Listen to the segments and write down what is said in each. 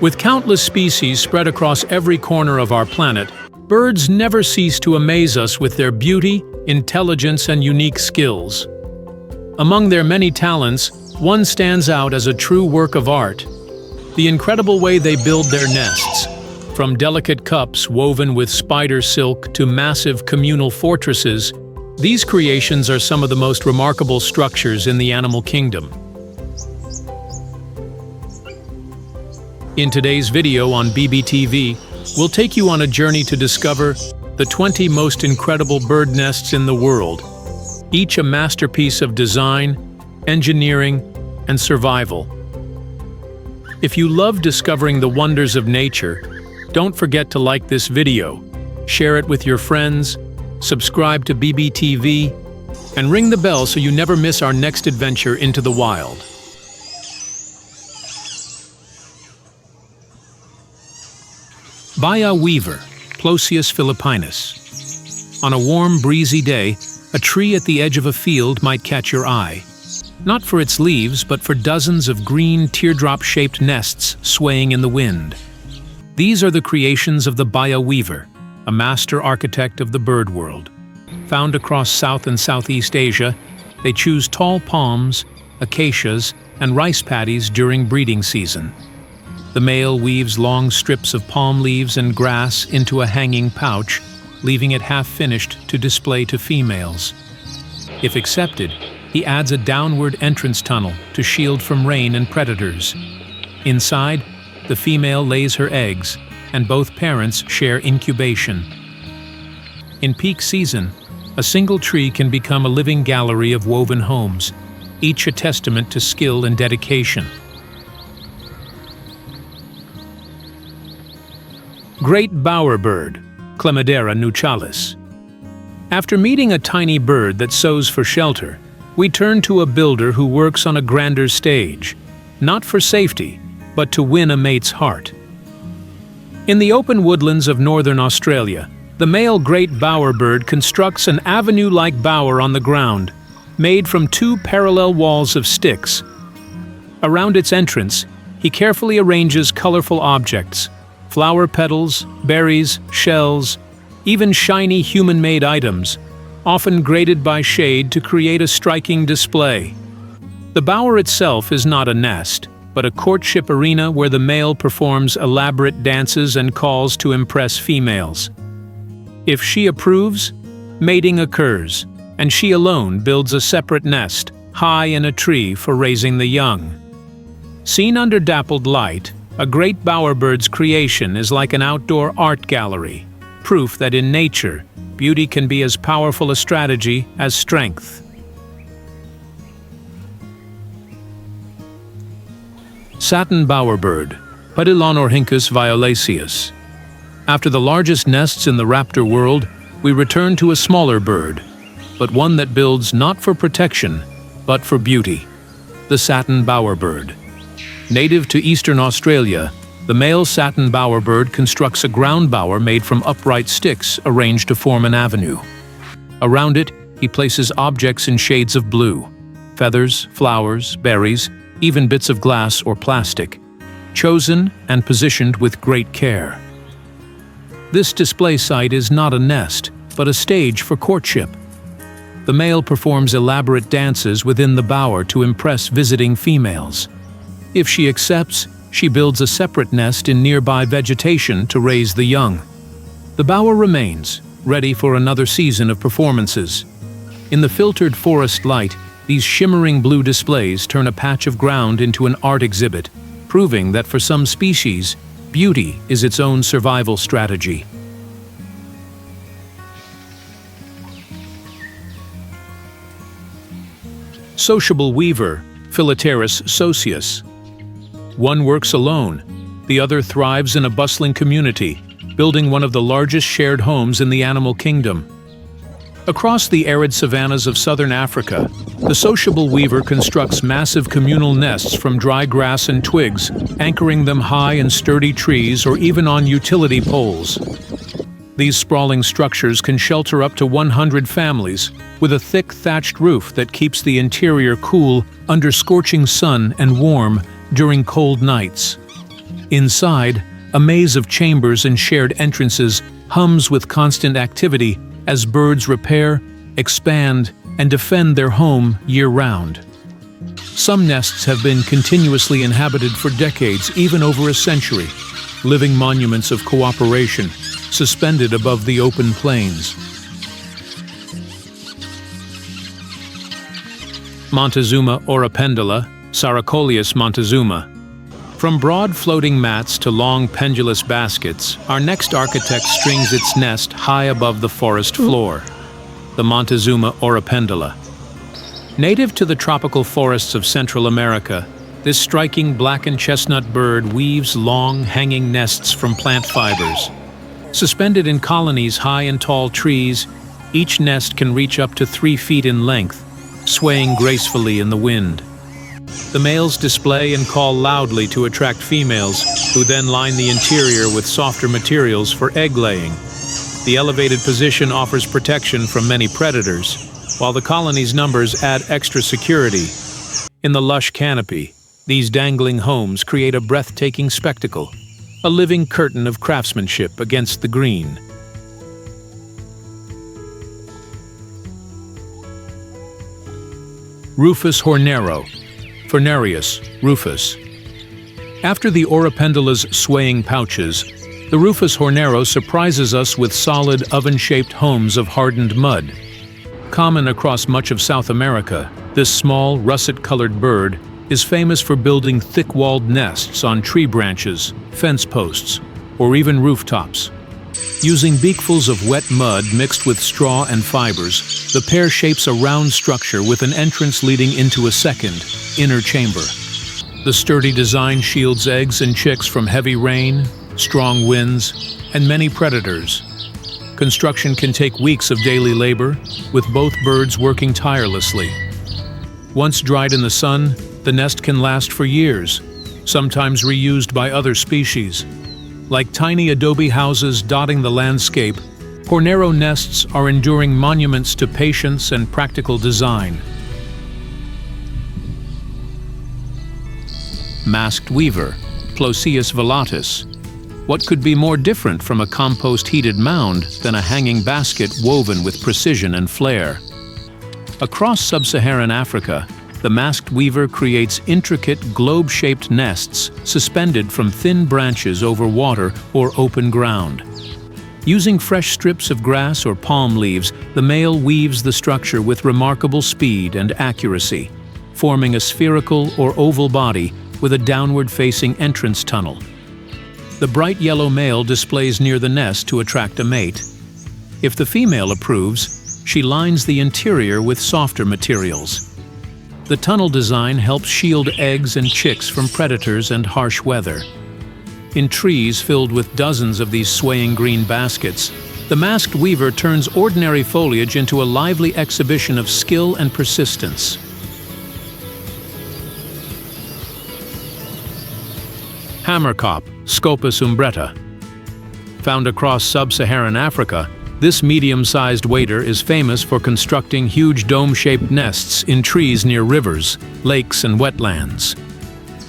With countless species spread across every corner of our planet, birds never cease to amaze us with their beauty, intelligence, and unique skills. Among their many talents, one stands out as a true work of art: the incredible way they build their nests. From delicate cups woven with spider silk to massive communal fortresses, these creations are some of the most remarkable structures in the animal kingdom. In today's video on BBTV, we'll take you on a journey to discover the 20 most incredible bird nests in the world, each a masterpiece of design, engineering, and survival. If you love discovering the wonders of nature, don't forget to like this video, share it with your friends, subscribe to BBTV, and ring the bell so you never miss our next adventure into the wild. Bayou weaver, Ploius philippinus. On a warm, breezy day, a tree at the edge of a field might catch your eye. Not for its leaves, but for dozens of green, teardrop-shaped nests swaying in the wind. These are the creations of the bayou weaver, a master architect of the bird world. Found across South and Southeast Asia, they choose tall palms, acacias, and rice paddies during breeding season. The male weaves long strips of palm leaves and grass into a hanging pouch, leaving it half-finished to display to females. If accepted, he adds a downward entrance tunnel to shield from rain and predators. Inside, the female lays her eggs, and both parents share incubation. In peak season, a single tree can become a living gallery of woven homes, each a testament to skill and dedication. Great bowerbird, Clemidera nuchalis. After meeting a tiny bird that sows for shelter, we turn to a builder who works on a grander stage, not for safety, but to win a mate's heart. In the open woodlands of northern Australia, the male great bowerbird constructs an avenue-like bower on the ground, made from two parallel walls of sticks. Around its entrance, he carefully arranges colorful objects: flower petals, berries, shells, even shiny human-made items, often graded by shade to create a striking display. The bower itself is not a nest, but a courtship arena where the male performs elaborate dances and calls to impress females. If she approves, mating occurs, and she alone builds a separate nest, high in a tree for raising the young. Seen under dappled light, a great bowerbird's creation is like an outdoor art gallery, proof that in nature, beauty can be as powerful a strategy as strength. Satin bowerbird, Pedilonorhynchus violaceus. After the largest nests in the raptor world, we return to a smaller bird, but one that builds not for protection, but for beauty: the satin bowerbird. Native to eastern Australia, the male satin bowerbird constructs a ground bower made from upright sticks arranged to form an avenue. Around it, he places objects in shades of blue: feathers, flowers, berries, even bits of glass or plastic, chosen and positioned with great care. This display site is not a nest, but a stage for courtship. The male performs elaborate dances within the bower to impress visiting females. If she accepts, she builds a separate nest in nearby vegetation to raise the young. The bower remains, ready for another season of performances. In the filtered forest light, these shimmering blue displays turn a patch of ground into an art exhibit, proving that for some species, beauty is its own survival strategy. Sociable weaver, Philoteris socius. One works alone, the other thrives in a bustling community, building one of the largest shared homes in the animal kingdom. Across the arid savannas of southern Africa, the sociable weaver constructs massive communal nests from dry grass and twigs, anchoring them high in sturdy trees or even on utility poles. These sprawling structures can shelter up to 100 families, with a thick thatched roof that keeps the interior cool under scorching sun and warm during cold nights. Inside, a maze of chambers and shared entrances hums with constant activity as birds repair, expand, and defend their home year-round. Some nests have been continuously inhabited for decades, even over a century, living monuments of cooperation, suspended above the open plains. Montazuma or a pendula, Saracoleus montazuma. From broad floating mats to long pendulous baskets, our next architect strings its nest high above the forest floor. The Montazuma or a pendula. Native to the tropical forests of Central America, this striking black and chestnut bird weaves long, hanging nests from plant fibers. Suspended in colonies high in tall trees, each nest can reach up to 3 feet in length, swaying gracefully in the wind. The males display and call loudly to attract females, who then line the interior with softer materials for egg laying. The elevated position offers protection from many predators, while the colony's numbers add extra security. In the lush canopy, these dangling homes create a breathtaking spectacle, a living curtain of craftsmanship against the green. Rufus hornero, Furnarius rufus. After the orapendula's swaying pouches, the Rufus hornero surprises us with solid oven-shaped homes of hardened mud. Common across much of South America, this small, russet-colored bird is famous for building thick-walled nests on tree branches, fence posts, or even rooftops. Using beakfuls of wet mud mixed with straw and fibers, the pair shapes a round structure with an entrance leading into a second, inner chamber. The sturdy design shields eggs and chicks from heavy rain, strong winds, and many predators. Construction can take weeks of daily labor, with both birds working tirelessly. Once dried in the sun, the nest can last for years, sometimes reused by other species. Like tiny adobe houses dotting the landscape, hornero nests are enduring monuments to patience and practical design. Masked weaver, Ploius vellatus. What could be more different from a compost-heated mound than a hanging basket woven with precision and flair? Across sub-Saharan Africa, the masked weaver creates intricate globe-shaped nests suspended from thin branches over water or open ground. Using fresh strips of grass or palm leaves, the male weaves the structure with remarkable speed and accuracy, forming a spherical or oval body with a downward-facing entrance tunnel. The bright yellow male displays near the nest to attract a mate. If the female approves, she lines the interior with softer materials. The tunnel design helps shield eggs and chicks from predators and harsh weather. In trees filled with dozens of these swaying green baskets, the masked weaver turns ordinary foliage into a lively exhibition of skill and persistence. Hammercop, Scopus umbretta. Found across sub-Saharan Africa, this medium-sized wader is famous for constructing huge dome-shaped nests in trees near rivers, lakes, and wetlands.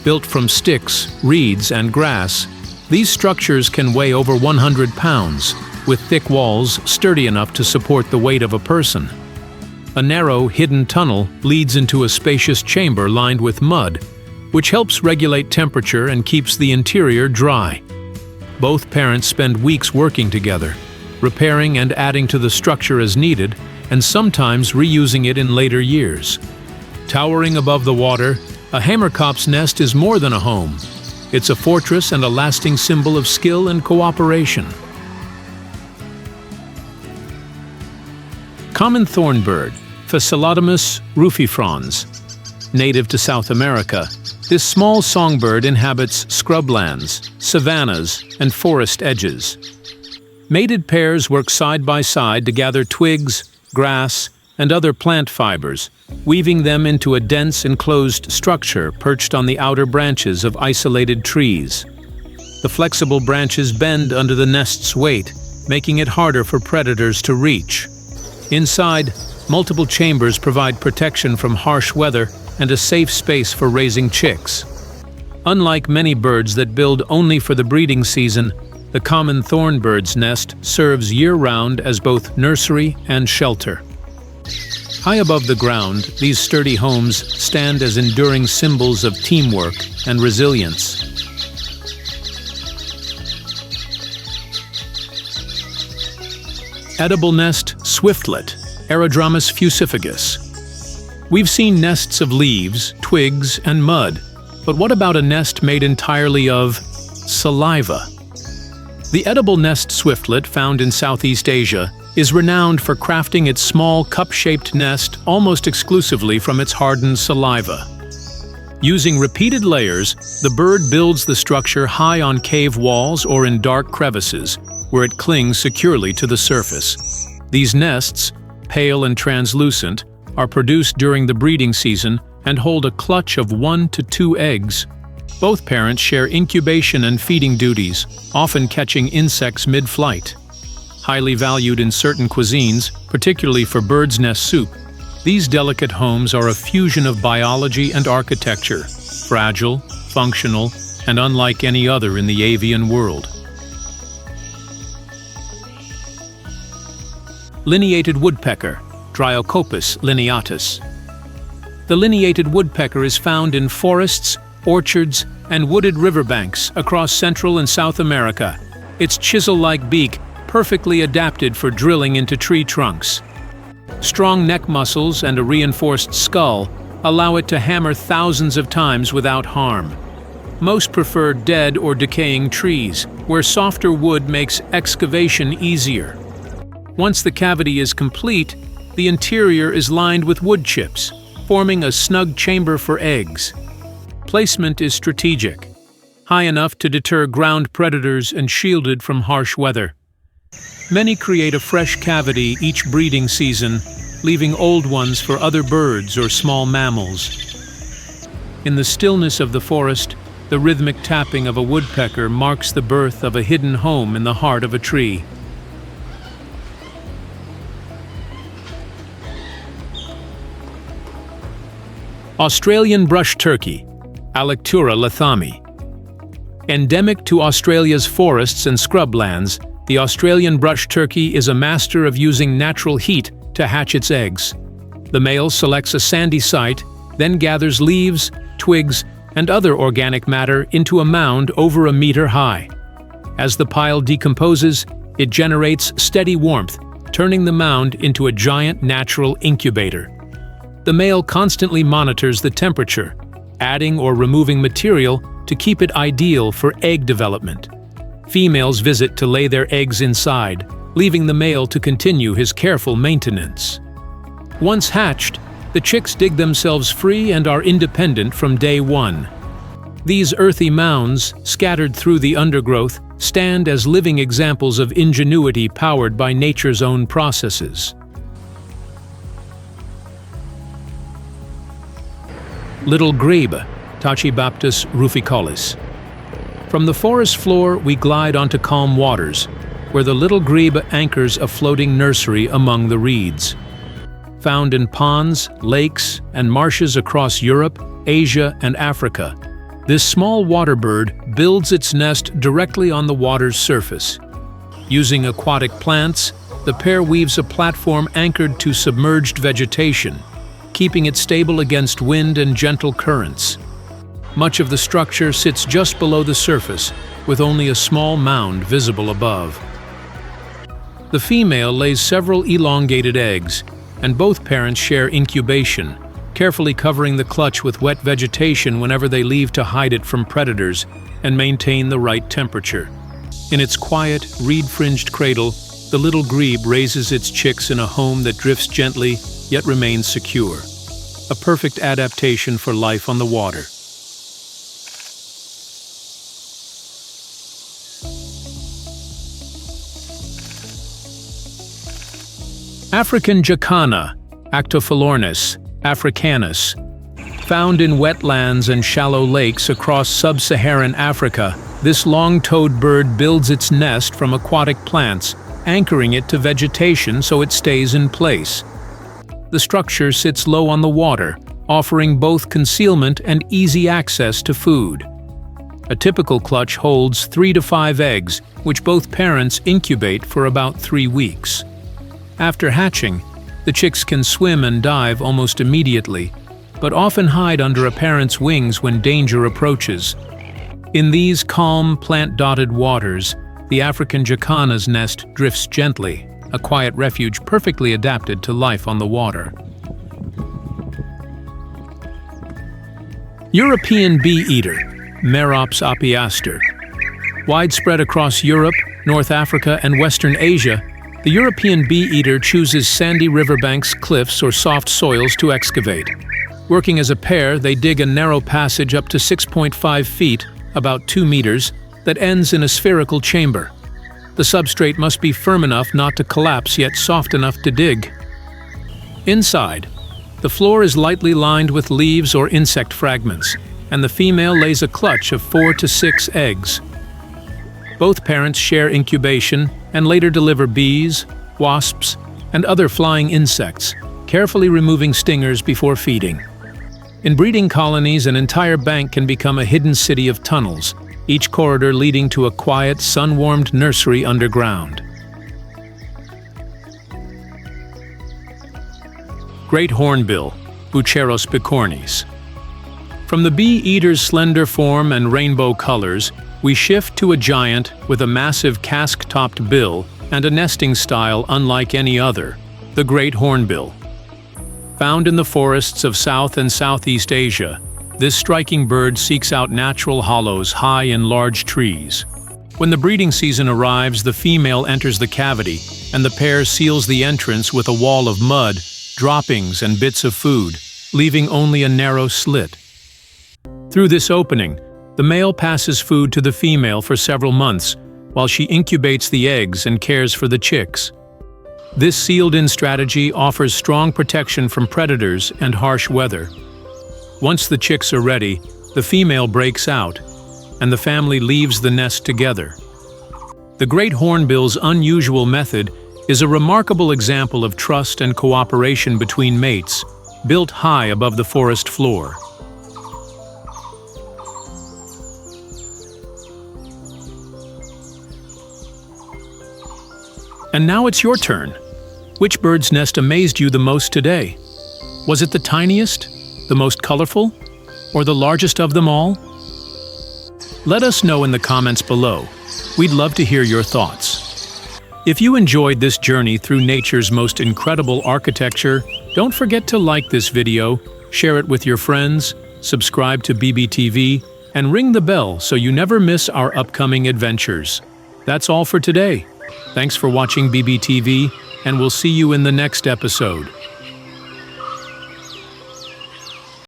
Built from sticks, reeds, and grass, these structures can weigh over 100 pounds, with thick walls sturdy enough to support the weight of a person. A narrow, hidden tunnel leads into a spacious chamber lined with mud, which helps regulate temperature and keeps the interior dry. Both parents spend weeks working together, repairing and adding to the structure as needed, and sometimes reusing it in later years. Towering above the water, a hammercop's nest is more than a home. It's a fortress and a lasting symbol of skill and cooperation. Common thornbird, Phaselotomus rufifrons. Native to South America, this small songbird inhabits scrublands, savannas, and forest edges. Mated pairs work side by side to gather twigs, grass, and other plant fibers, weaving them into a dense enclosed structure perched on the outer branches of isolated trees. The flexible branches bend under the nest's weight, making it harder for predators to reach. Inside, multiple chambers provide protection from harsh weather and a safe space for raising chicks. Unlike many birds that build only for the breeding season, the common thornbird's nest serves year-round as both nursery and shelter. High above the ground, these sturdy homes stand as enduring symbols of teamwork and resilience. Edible nest swiftlet, Aerodromus fusifagus. We've seen nests of leaves, twigs, and mud, but what about a nest made entirely of saliva? The edible nest swiftlet, found in Southeast Asia, is renowned for crafting its small cup-shaped nest almost exclusively from its hardened saliva. Using repeated layers, the bird builds the structure high on cave walls or in dark crevices, where it clings securely to the surface. These nests, pale and translucent, are produced during the breeding season and hold a clutch of 1 to 2 eggs. Both parents share incubation and feeding duties, often catching insects mid-flight. Highly valued in certain cuisines, particularly for bird's nest soup, these delicate homes are a fusion of biology and architecture, fragile, functional, and unlike any other in the avian world. Lineated woodpecker, Dryocopus lineatus. The lineated woodpecker is found in forests, orchards, and wooded riverbanks across Central and South America, its chisel-like beak perfectly adapted for drilling into tree trunks. Strong neck muscles and a reinforced skull allow it to hammer thousands of times without harm. Most prefer dead or decaying trees, where softer wood makes excavation easier. Once the cavity is complete, the interior is lined with wood chips, forming a snug chamber for eggs. Placement is strategic, high enough to deter ground predators and shielded from harsh weather. Many create a fresh cavity each breeding season, leaving old ones for other birds or small mammals. In the stillness of the forest, the rhythmic tapping of a woodpecker marks the birth of a hidden home in the heart of a tree. Australian brush turkey, Alectura lathami. Endemic to Australia's forests and scrublands, the Australian brush turkey is a master of using natural heat to hatch its eggs. The male selects a sandy site, then gathers leaves, twigs, and other organic matter into a mound over a meter high. As the pile decomposes, it generates steady warmth, turning the mound into a giant natural incubator. The male constantly monitors the temperature, adding or removing material to keep it ideal for egg development. Females visit to lay their eggs inside, leaving the male to continue his careful maintenance. Once hatched, the chicks dig themselves free and are independent from day one. These earthy mounds, scattered through the undergrowth, stand as living examples of ingenuity powered by nature's own processes. Little gribba, Tachybaptus ruficollis. From the forest floor, we glide onto calm waters, where the little gribba anchors a floating nursery among the reeds. Found in ponds, lakes, and marshes across Europe, Asia, and Africa, this small water bird builds its nest directly on the water's surface. Using aquatic plants, the pair weaves a platform anchored to submerged vegetation, keeping it stable against wind and gentle currents. Much of the structure sits just below the surface, with only a small mound visible above. The female lays several elongated eggs, and both parents share incubation, carefully covering the clutch with wet vegetation whenever they leave to hide it from predators and maintain the right temperature. In its quiet, reed-fringed cradle, the little grebe raises its chicks in a home that drifts gently yet remains secure. A perfect adaptation for life on the water. African jakana, Actophilornis africanus. Found in wetlands and shallow lakes across sub-Saharan Africa, this long-toed bird builds its nest from aquatic plants, anchoring it to vegetation so it stays in place. The structure sits low on the water, offering both concealment and easy access to food. A typical clutch holds 3 to 5 eggs, which both parents incubate for about 3 weeks. After hatching, the chicks can swim and dive almost immediately, but often hide under a parent's wings when danger approaches. In these calm, plant-dotted waters, the African jakana's nest drifts gently, a quiet refuge perfectly adapted to life on the water. European beeater, Merops apiaster. Widespread across Europe, North Africa, and Western Asia, the European beeater chooses sandy riverbanks, cliffs, or soft soils to excavate. Working as a pair, they dig a narrow passage up to 6.5 feet, about 2 meters, that ends in a spherical chamber. The substrate must be firm enough not to collapse, yet soft enough to dig. Inside, the floor is lightly lined with leaves or insect fragments, and the female lays a clutch of 4 to 6 eggs. Both parents share incubation and later deliver bees, wasps, and other flying insects, carefully removing stingers before feeding. In breeding colonies, an entire bank can become a hidden city of tunnels, each corridor leading to a quiet, sun-warmed nursery underground. Great hornbill, Buceros bicornis. From the bee-eater's slender form and rainbow colors, we shift to a giant with a massive cask-topped bill and a nesting style unlike any other, the great hornbill. Found in the forests of South and Southeast Asia, this striking bird seeks out natural hollows high in large trees. When the breeding season arrives, the female enters the cavity, and the pair seals the entrance with a wall of mud, droppings, and bits of food, leaving only a narrow slit. Through this opening, the male passes food to the female for several months, while she incubates the eggs and cares for the chicks. This sealed-in strategy offers strong protection from predators and harsh weather. Once the chicks are ready, the female breaks out, and the family leaves the nest together. The great hornbill's unusual method is a remarkable example of trust and cooperation between mates, built high above the forest floor. And now it's your turn. Which bird's nest amazed you the most today? Was it the tiniest, the most colorful, or the largest of them all? Let us know in the comments below. We'd love to hear your thoughts. If you enjoyed this journey through nature's most incredible architecture, don't forget to like this video, share it with your friends, subscribe to BBTV, and ring the bell so you never miss our upcoming adventures. That's all for today. Thanks for watching BBTV, and we'll see you in the next episode.